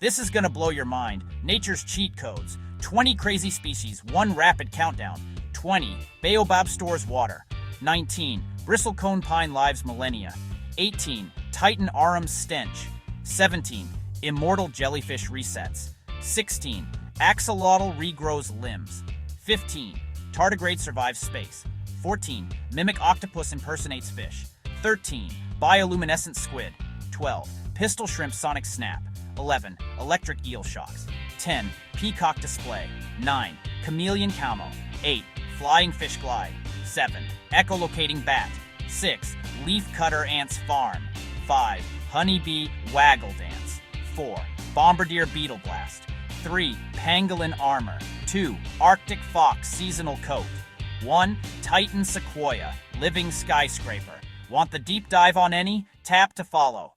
This is gonna blow your mind. Nature's cheat codes. 20 crazy species, 1 rapid countdown. 20. Baobab stores water. 19. Bristlecone pine lives millennia. 18. Titan arum's stench. 17. Immortal jellyfish resets. 16. Axolotl regrows limbs. 15. Tardigrade survives space. 14. Mimic octopus impersonates fish. 13. Bioluminescent squid. 12. Pistol shrimp sonic snap. 11. Electric eel shocks. 10. Peacock display. 9. Chameleon camo. 8. Flying fish glide. 7. Echolocating bat. 6. Leafcutter ants farm. 5. Honeybee waggle dance. 4. Bombardier beetle blast. 3. Pangolin armor. 2. Arctic fox seasonal coat. 1. Titan sequoia living skyscraper. Want the deep dive on any? Tap to follow.